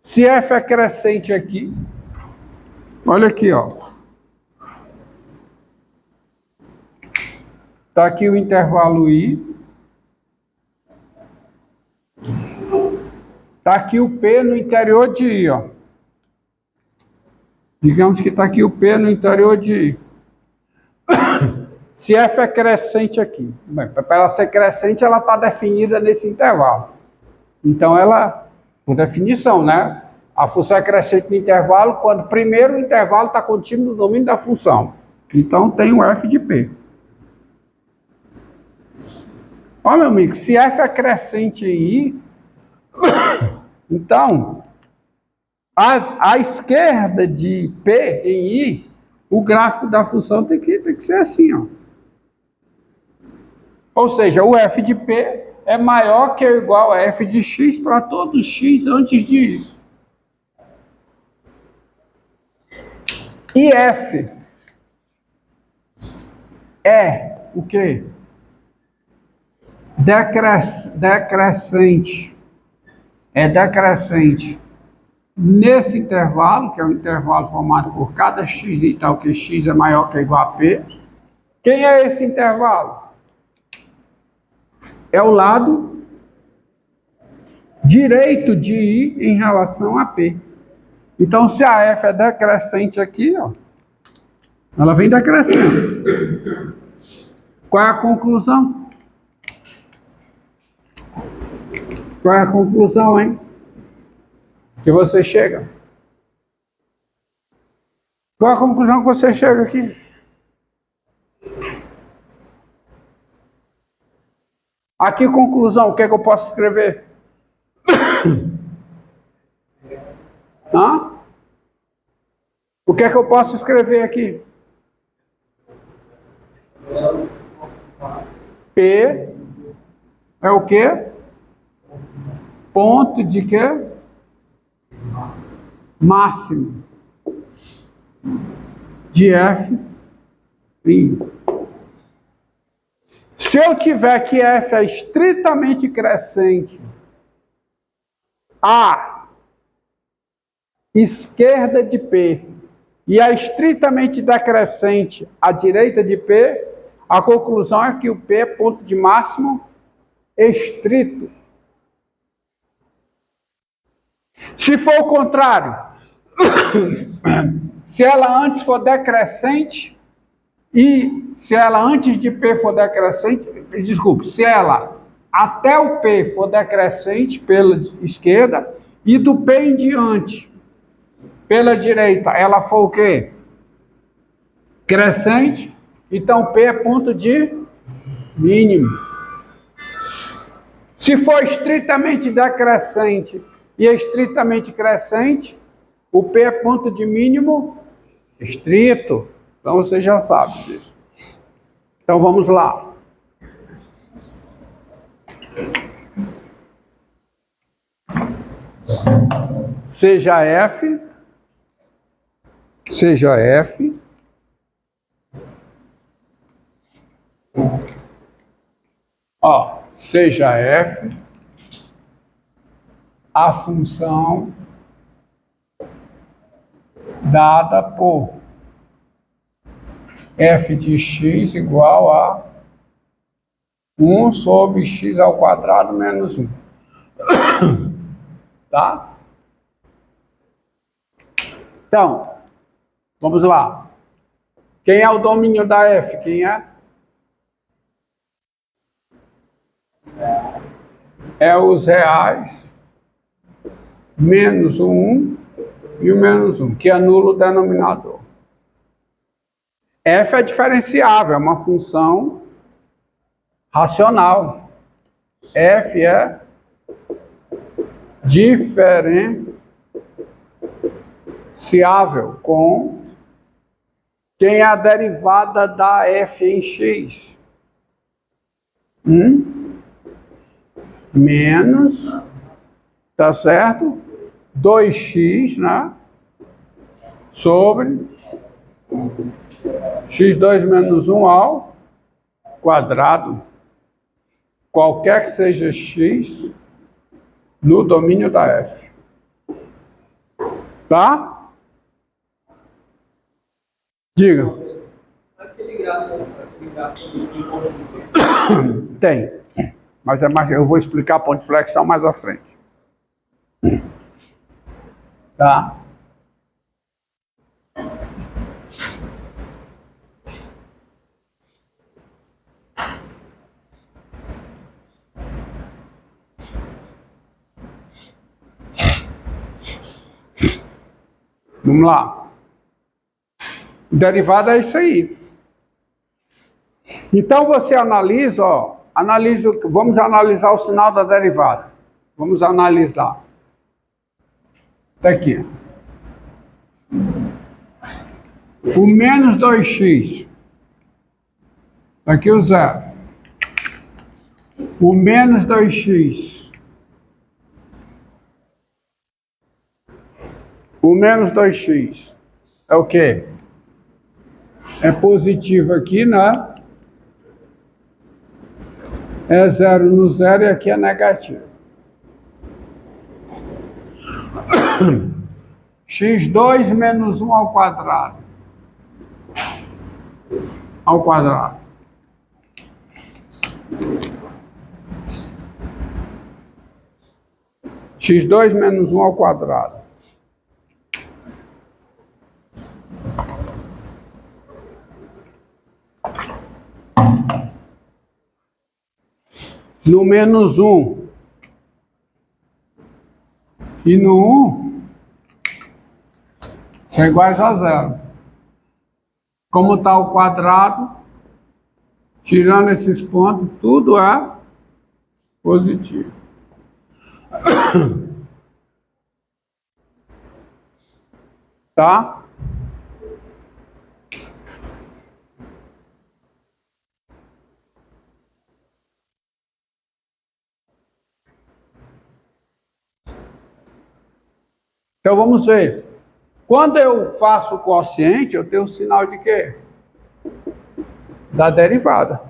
Se f é crescente aqui, olha aqui, ó. Está aqui o intervalo I. Está aqui o P no interior de I, ó. Digamos que está aqui o P no interior de I. Se f é crescente aqui, bem, para ela ser crescente, ela está definida nesse intervalo. Então, ela, por definição, né? A função é crescente no intervalo quando primeiro o intervalo está contido no domínio da função. Então, tem o f de P. Ó, meu amigo, se f é crescente em I, então, à esquerda de P em I, o gráfico da função tem que ser assim, ó. Ou seja, o f de P é maior que ou igual a f de x para todo x antes de I. E f é o quê? Decrescente. É decrescente nesse intervalo, que é o intervalo formado por cada x e tal, que x é maior que ou igual a P. Quem é esse intervalo? É o lado direito de I em relação a P. Então, se a f é decrescente aqui, ó, ela vem decrescendo. Qual é a conclusão? Qual é a conclusão, hein? Que você chega? Qual é a conclusão que você chega aqui? Aqui, conclusão, o que é que eu posso escrever? Hã? O que é que eu posso escrever aqui? P é o quê? Ponto de quê? Máximo de f em I. Se eu tiver que f é estritamente crescente à esquerda de P e é estritamente decrescente à direita de P, a conclusão é que o P é ponto de máximo estrito. Se for o contrário, se ela antes for decrescente e se ela antes de P for decrescente, desculpe, se ela até o P for decrescente pela esquerda e do P em diante pela direita, ela for o quê? Crescente, então P é ponto de mínimo. Se for estritamente decrescente e estritamente crescente, o P é ponto de mínimo estrito. Então você já sabe disso. Então vamos lá. Seja F, ó, seja F a função dada por f de x igual a 1 sobre x ao quadrado menos 1. Tá? Então, vamos lá. Quem é o domínio da f? Quem é? É os reais menos o 1 e o menos 1, que anula o denominador. F é diferenciável, é uma função racional. F é diferenciável com quem é a derivada da f em x. Menos, tá certo? 2x, né? Sobre x2 menos 1 ao quadrado. Qualquer que seja x no domínio da f. Tá? Diga. Aquele gráfico Tem. Mas é mais, eu vou explicar ponto de flexão mais à frente. Tá? Vamos lá. Derivada é isso aí. Então você analisa, ó, vamos analisar o sinal da derivada. Vamos analisar. Tá aqui. O menos 2x. Tá aqui o zero. O menos 2x. O menos 2x é o quê? É positivo aqui, né? É zero no zero e aqui é negativo. x2 menos 1 ao quadrado. Ao quadrado. x2 menos 1 ao quadrado. No menos 1 e no 1 são iguais a zero. Como está o quadrado, tirando esses pontos, tudo é positivo. Tá? Então vamos ver. Quando eu faço o quociente, eu tenho um sinal de quê? Da derivada.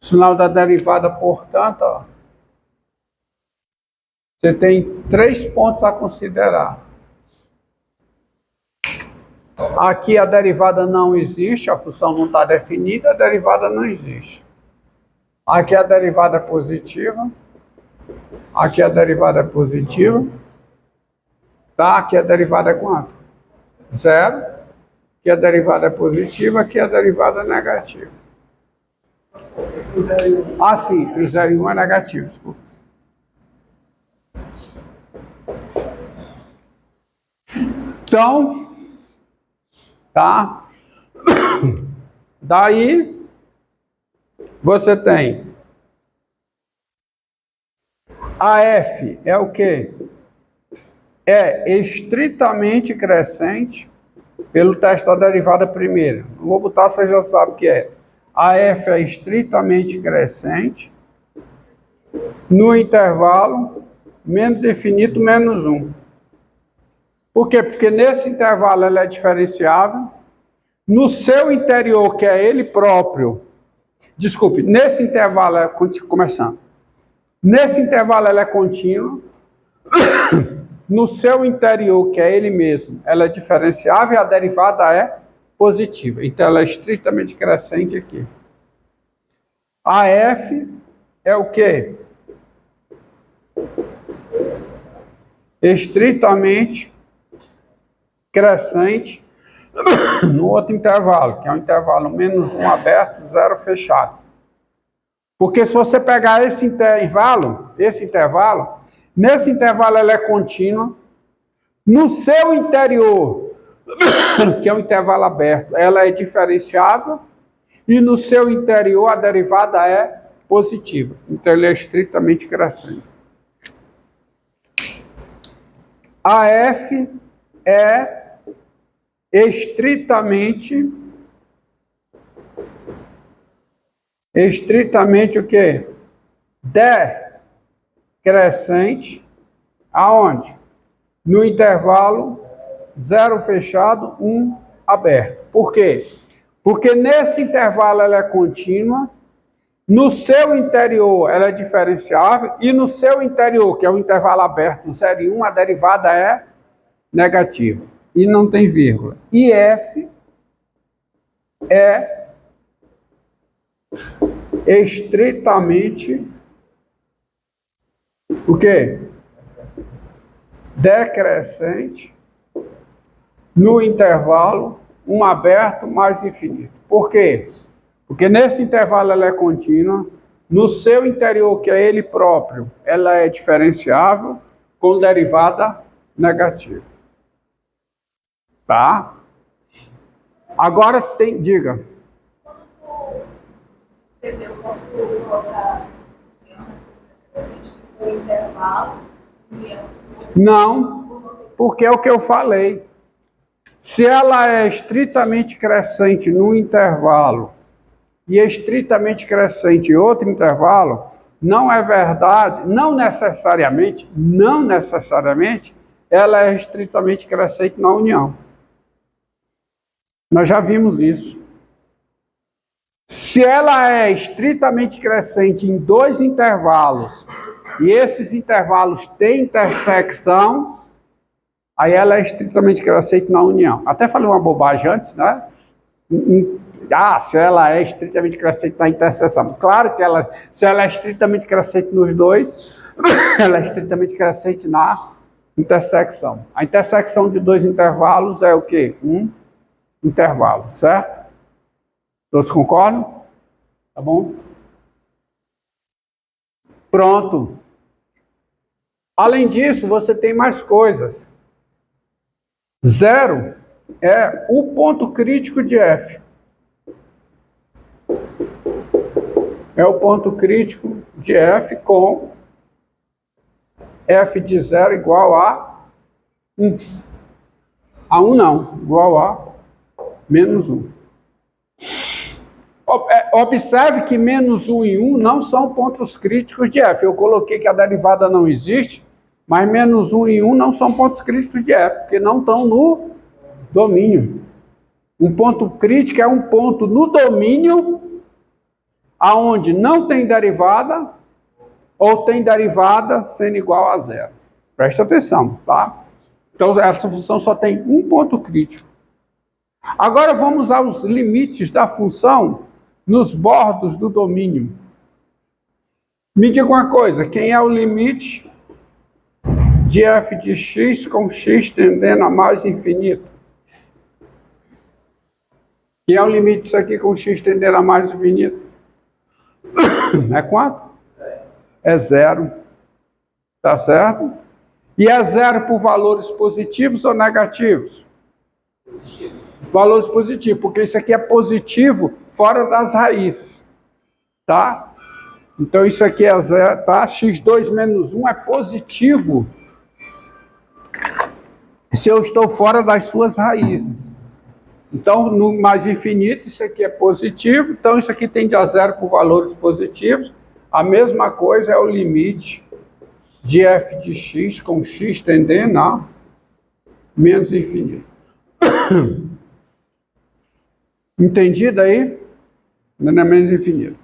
O sinal da derivada, portanto, ó, você tem 3 pontos a considerar. Aqui a derivada não existe, a função não está definida, a derivada não existe. Aqui a derivada é positiva. Aqui a derivada é positiva. Tá? Aqui a derivada é quanto? Zero. Aqui a derivada é positiva, aqui a derivada é negativa. Ah, sim, entre o 0 e 1 é negativo, desculpa. Então, tá? Daí, você tem a F é o quê? É estritamente crescente pelo teste da derivada primeira. Não vou botar, você já sabe o que é. A F é estritamente crescente no intervalo menos infinito menos 1. Por quê? Porque nesse intervalo ela é diferenciável. No seu interior, que é ele próprio, desculpe, nesse intervalo, começando. Nesse intervalo ela é contínua. No seu interior, que é ele mesmo, ela é diferenciável e a derivada é positiva. Então ela é estritamente crescente aqui. A F é o quê? Estritamente crescente no outro intervalo, que é o intervalo menos 1 aberto, 0 fechado. Porque se você pegar esse intervalo, nesse intervalo ela é contínua. No seu interior, que é o intervalo aberto, ela é diferenciável. E no seu interior a derivada é positiva. Então ele é estritamente crescente. A F é estritamente o quê? Decrescente. Aonde? No intervalo 0 fechado, 1 aberto. Por quê? Porque nesse intervalo ela é contínua, no seu interior ela é diferenciável, e no seu interior, que é o intervalo aberto, 0 e 1, a derivada é negativa. E não tem vírgula. E F é estritamente o quê? Decrescente no intervalo 1 aberto mais infinito. Por quê? Porque nesse intervalo ela é contínua, no seu interior, que é ele próprio, ela é diferenciável com derivada negativa. Tá? Agora tem, diga. Eu posso colocar o intervalo e Não, porque é o que eu falei. Se ela é estritamente crescente num intervalo e é estritamente crescente em outro intervalo, não é verdade, não necessariamente, ela é estritamente crescente na união. Nós já vimos isso. Se ela é estritamente crescente em dois intervalos e esses intervalos têm intersecção, aí ela é estritamente crescente na união. Até falei uma bobagem antes, né? Se ela é estritamente crescente na interseção. Claro que se ela é estritamente crescente nos dois, ela é estritamente crescente na intersecção. A intersecção de dois intervalos é o quê? Um intervalo, certo? Todos concordam? Tá bom? Pronto. Além disso, você tem mais coisas. Zero é o ponto crítico de F. É o ponto crítico de F com F de zero igual a 1. A 1 não, igual a menos 1. Observe que menos 1 e 1 não são pontos críticos de F. Eu coloquei que a derivada não existe, mas menos 1 e 1 não são pontos críticos de F, porque não estão no domínio. Um ponto crítico é um ponto no domínio aonde não tem derivada ou tem derivada sendo igual a zero. Presta atenção, tá? Então, essa função só tem um ponto crítico. Agora vamos aos limites da função nos bordos do domínio. Me diga uma coisa, quem é o limite de f de x com x tendendo a mais infinito? Quem é o limite disso aqui com x tendendo a mais infinito? É quanto? É zero. Tá certo? E é zero por valores positivos ou negativos? Valores positivos, porque isso aqui é positivo fora das raízes. Tá? Então isso aqui é zero, tá? x2 menos 1 é positivo se eu estou fora das suas raízes. Então, no mais infinito, isso aqui é positivo, então isso aqui tende a zero por valores positivos. A mesma coisa é o limite de f de x com x tendendo a menos infinito. Entendido aí? Não é menos infinito.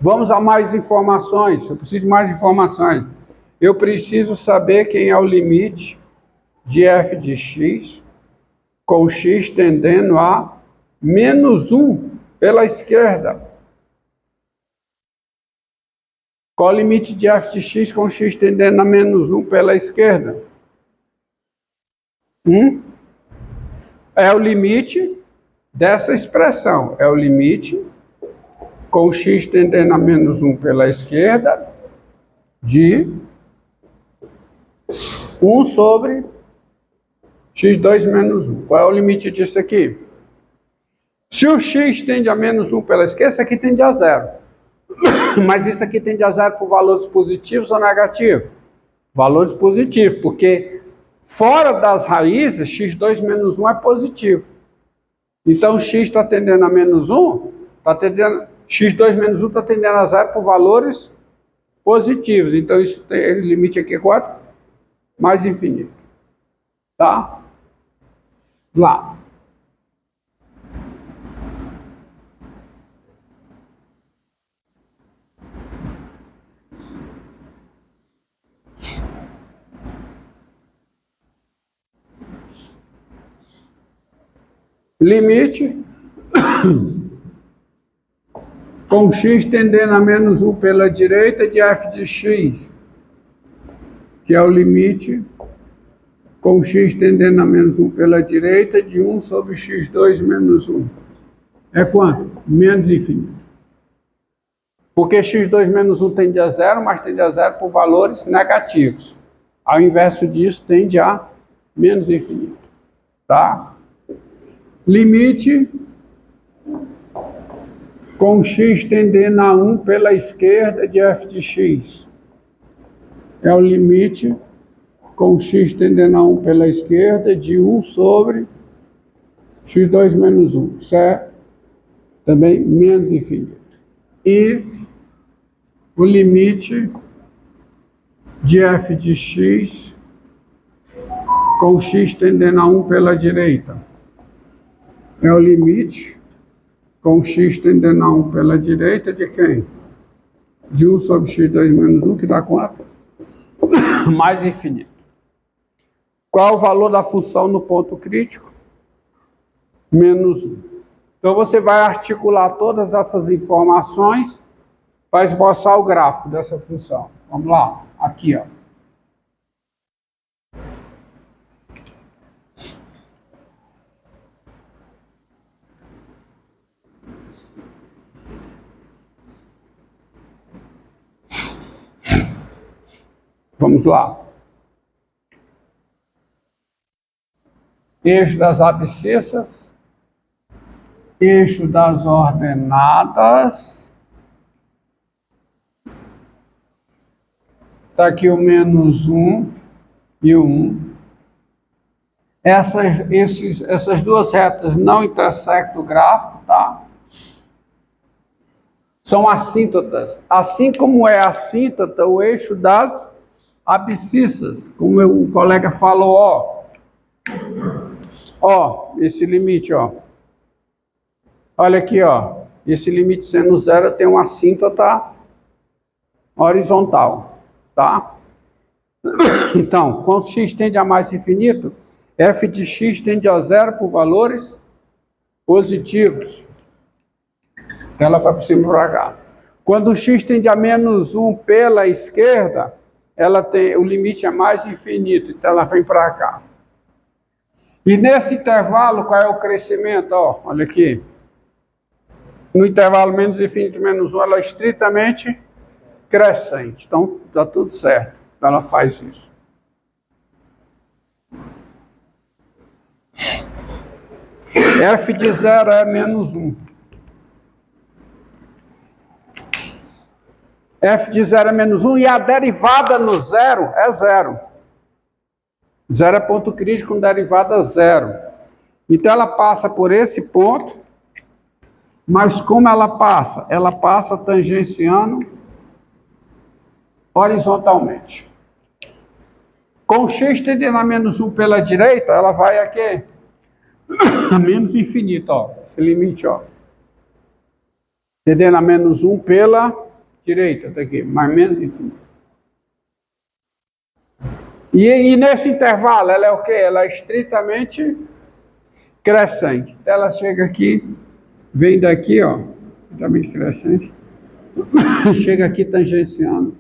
Vamos a mais informações. Eu preciso de mais informações. Eu preciso saber quem é o limite de f de x com x tendendo a menos 1 pela esquerda. Qual o limite de f de x com x tendendo a menos 1 pela esquerda? É o limite dessa expressão. É o limite com x tendendo a menos 1 pela esquerda de 1 sobre x2 menos 1. Qual é o limite disso aqui? Se o x tende a menos 1 pela esquerda, isso aqui tende a zero. Mas isso aqui tende a zero por valores positivos ou negativos? Valores positivos, porque fora das raízes, x2 menos 1 é positivo. Então, x está tendendo a menos 1, x2 menos 1 está tendendo a zero por valores positivos. Então, isso tem, o limite aqui é 4 mais infinito. Tá? Lá. limite com x tendendo a menos 1 pela direita de f de x, que é o limite com x tendendo a menos 1 pela direita de 1 sobre x2 menos 1. É quanto? Menos infinito. Porque x2 menos 1 tende a zero, mas tende a zero por valores negativos. Ao inverso disso, tende a menos infinito. Tá? Limite com x tendendo a 1 pela esquerda de f de x. É o limite com x tendendo a 1 pela esquerda de 1 sobre x2 menos 1. Isso é também menos infinito. E o limite de f de x com x tendendo a 1 pela direita. É o limite com x tendendo a 1 pela direita de quem? De 1 sobre x2 menos 1, que dá quanto? Mais infinito. Qual é o valor da função no ponto crítico? Menos 1. Então você vai articular todas essas informações para esboçar o gráfico dessa função. Vamos lá, aqui, ó. Vamos lá. Eixo das abscissas, eixo das ordenadas. Está aqui o menos 1 e o 1. Essas duas retas não intersectam o gráfico, tá? São assíntotas. Assim como é assíntota o eixo das abscissas, como o colega falou, ó, esse limite, ó. Olha aqui, ó. Esse limite sendo zero tem uma assíntota horizontal, tá? Então, quando x tende a mais infinito, f de x tende a zero por valores positivos. Ela vai para cima e para cá. Quando o x tende a menos 1 pela esquerda, o limite é mais infinito, então ela vem para cá. E nesse intervalo, qual é o crescimento? Ó, olha aqui. No intervalo menos infinito menos 1, ela é estritamente crescente. Então, está tudo certo. Ela faz isso. F de 0 é menos 1. F de 0 é menos 1 e a derivada no zero é zero. Zero é ponto crítico com derivada zero. Então ela passa por esse ponto, mas como ela passa? Ela passa tangenciando horizontalmente. Com x tendendo a menos 1 pela direita, ela vai aqui a menos infinito, ó. Esse limite, ó. Tendendo a menos 1 pela direita, tá aqui, mais menos infinito. E nesse intervalo, ela é o quê? Ela é estritamente crescente. Ela chega aqui, vem daqui, ó, estritamente crescente, chega aqui tangenciando.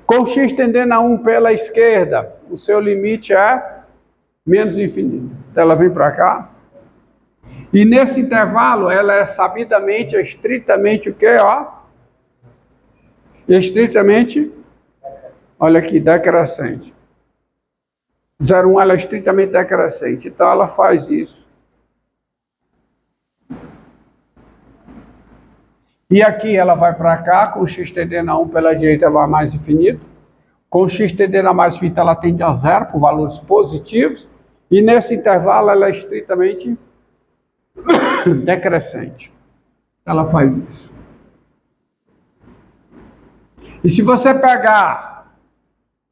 Com x tendendo a 1 pela esquerda, o seu limite é menos infinito. Então ela vem para cá. E nesse intervalo, ela é sabidamente, estritamente o quê? Ó? Estritamente, olha aqui, decrescente. 0,1 ela é estritamente decrescente. Então ela faz isso. E aqui ela vai para cá, com x tendendo a 1 pela direita, vai mais infinito. Com x tendendo a mais infinito, ela tende a zero por valores positivos. E nesse intervalo, ela é estritamente decrescente. Ela faz isso. E se você pegar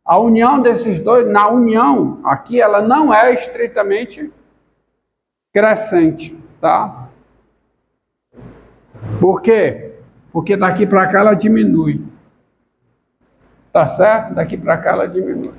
a união desses dois, na união, aqui ela não é estritamente crescente, tá? Por quê? Porque daqui para cá ela diminui. Tá certo? Daqui para cá ela diminui.